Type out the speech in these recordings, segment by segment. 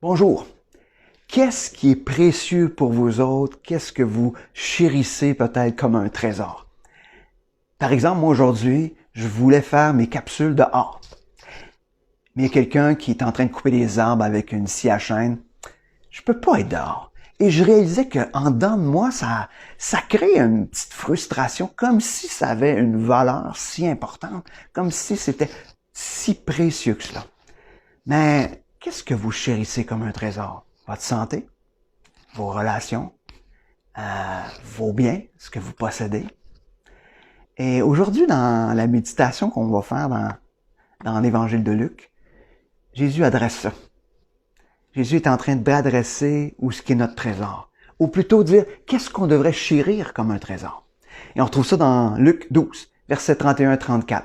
Bonjour. Qu'est-ce qui est précieux pour vous autres? Qu'est-ce que vous chérissez peut-être comme un trésor? Par exemple, moi aujourd'hui, je voulais faire mes capsules dehors. Mais il y a quelqu'un qui est en train de couper des arbres avec une scie à chaîne. Je peux pas être dehors. Et je réalisais qu'en dedans de moi, ça crée une petite frustration, comme si ça avait une valeur si importante, comme si c'était si précieux que cela. Mais qu'est-ce que vous chérissez comme un trésor? Votre santé? Vos relations? Vos biens? Ce que vous possédez? Et aujourd'hui, dans la méditation qu'on va faire dans l'Évangile de Luc, Jésus adresse ça. Jésus est en train d'adresser où ce qui est notre trésor. Ou plutôt dire, qu'est-ce qu'on devrait chérir comme un trésor? Et on retrouve ça dans Luc 12, versets 31-34.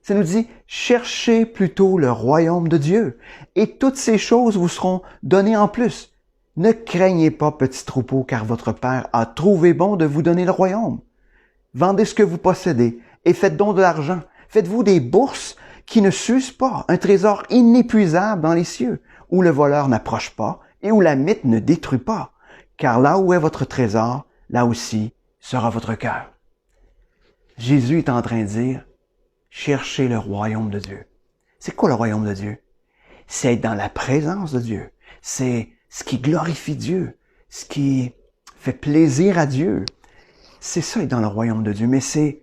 Ça nous dit, cherchez plutôt le royaume de Dieu, et toutes ces choses vous seront données en plus. Ne craignez pas, petits troupeaux, car votre Père a trouvé bon de vous donner le royaume. Vendez ce que vous possédez, et faites don de l'argent. Faites-vous des bourses qui ne s'usent pas, un trésor inépuisable dans les cieux, où le voleur n'approche pas, et où la mythe ne détruit pas. Car là où est votre trésor, là aussi sera votre cœur. Jésus est en train de dire, cherchez le royaume de Dieu. C'est quoi le royaume de Dieu? C'est être dans la présence de Dieu. C'est ce qui glorifie Dieu, ce qui fait plaisir à Dieu. C'est ça être dans le royaume de Dieu, mais c'est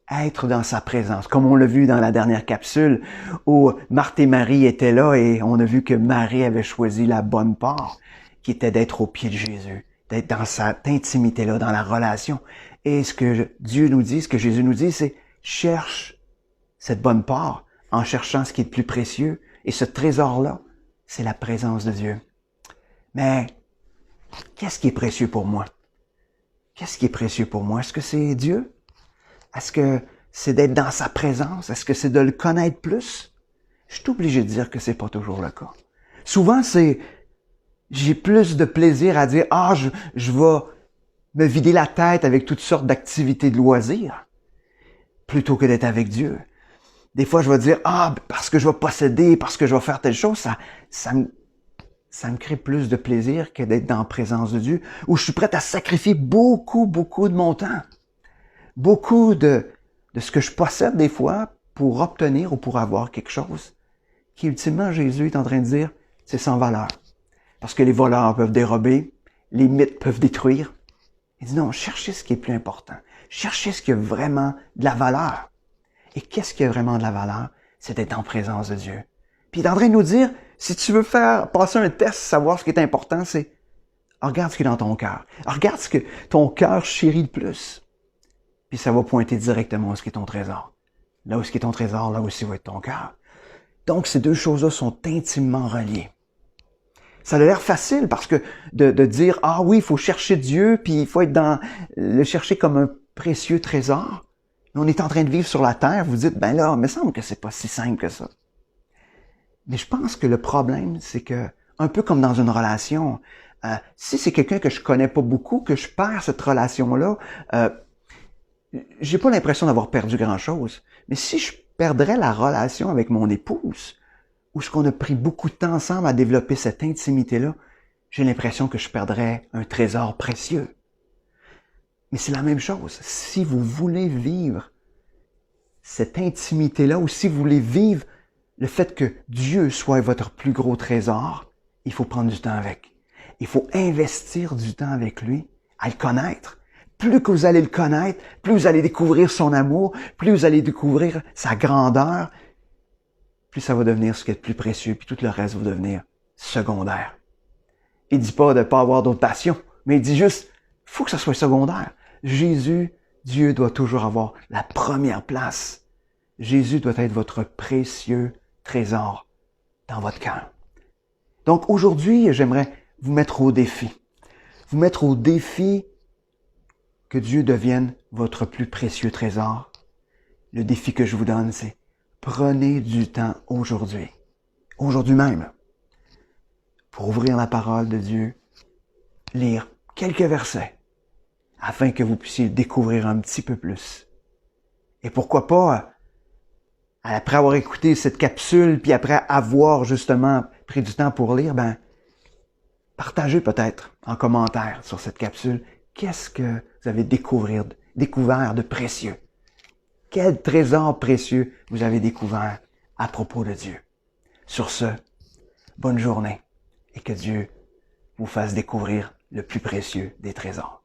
être dans sa présence. Comme on l'a vu dans la dernière capsule où Marthe et Marie étaient là et on a vu que Marie avait choisi la bonne part, qui était d'être au pied de Jésus, d'être dans cette intimité-là, dans la relation. Et ce que Dieu nous dit, ce que Jésus nous dit, c'est cherche cette bonne part en cherchant ce qui est le plus précieux. Et ce trésor-là, c'est la présence de Dieu. Mais qu'est-ce qui est précieux pour moi? Qu'est-ce qui est précieux pour moi? Est-ce que c'est Dieu? Est-ce que c'est d'être dans sa présence? Est-ce que c'est de le connaître plus? Je suis obligé de dire que c'est pas toujours le cas. Souvent, j'ai plus de plaisir à dire, je vais me vider la tête avec toutes sortes d'activités de loisirs, plutôt que d'être avec Dieu. Des fois, je vais dire, parce que je vais posséder, parce que je vais faire telle chose, ça me crée plus de plaisir que d'être dans la présence de Dieu, où je suis prêt à sacrifier beaucoup de mon temps. Beaucoup de ce que je possède des fois pour obtenir ou pour avoir quelque chose qui, ultimement, Jésus est en train de dire, c'est sans valeur. Parce que les voleurs peuvent dérober, les mythes peuvent détruire. Il dit non, cherchez ce qui est plus important. Cherchez ce qui a vraiment de la valeur. Et qu'est-ce qui a vraiment de la valeur? C'est d'être en présence de Dieu. Puis il est en train de nous dire, si tu veux passer un test, savoir ce qui est important, c'est regarde ce qui est dans ton cœur. Regarde ce que ton cœur chérit le plus. Puis ça va pointer directement où est-ce qui est ton trésor. Là où est-ce qui est ton trésor, là aussi va être ton cœur. Donc ces deux choses-là sont intimement reliées. Ça a l'air facile parce que de dire, oui, il faut chercher Dieu, puis il faut être le chercher comme un précieux trésor. Mais on est en train de vivre sur la terre, vous dites, là, il me semble que c'est pas si simple que ça. Mais je pense que le problème, c'est que, un peu comme dans une relation, si c'est quelqu'un que je connais pas beaucoup, que je perds cette relation-là, j'ai pas l'impression d'avoir perdu grand-chose. Mais si je perdrais la relation avec mon épouse, où est-ce qu'on a pris beaucoup de temps ensemble à développer cette intimité-là, j'ai l'impression que je perdrais un trésor précieux. Mais c'est la même chose. Si vous voulez vivre cette intimité-là, ou si vous voulez vivre le fait que Dieu soit votre plus gros trésor, il faut prendre du temps avec. Il faut investir du temps avec lui, à le connaître. Plus que vous allez le connaître, plus vous allez découvrir son amour, plus vous allez découvrir sa grandeur, plus ça va devenir ce qui est le plus précieux, puis tout le reste va devenir secondaire. Il dit pas de ne pas avoir d'autres passions, mais il dit juste, faut que ça soit secondaire. Jésus, Dieu doit toujours avoir la première place. Jésus doit être votre précieux trésor dans votre cœur. Donc aujourd'hui, j'aimerais vous mettre au défi. Vous mettre au défi que Dieu devienne votre plus précieux trésor. Le défi que je vous donne, c'est prenez du temps aujourd'hui même, pour ouvrir la parole de Dieu, lire quelques versets, afin que vous puissiez le découvrir un petit peu plus. Et pourquoi pas, après avoir écouté cette capsule, puis après avoir justement pris du temps pour lire, Partagez peut-être en commentaire sur cette capsule qu'est-ce que vous avez découvert de précieux. Quel trésor précieux vous avez découvert à propos de Dieu. Sur ce, bonne journée et que Dieu vous fasse découvrir le plus précieux des trésors.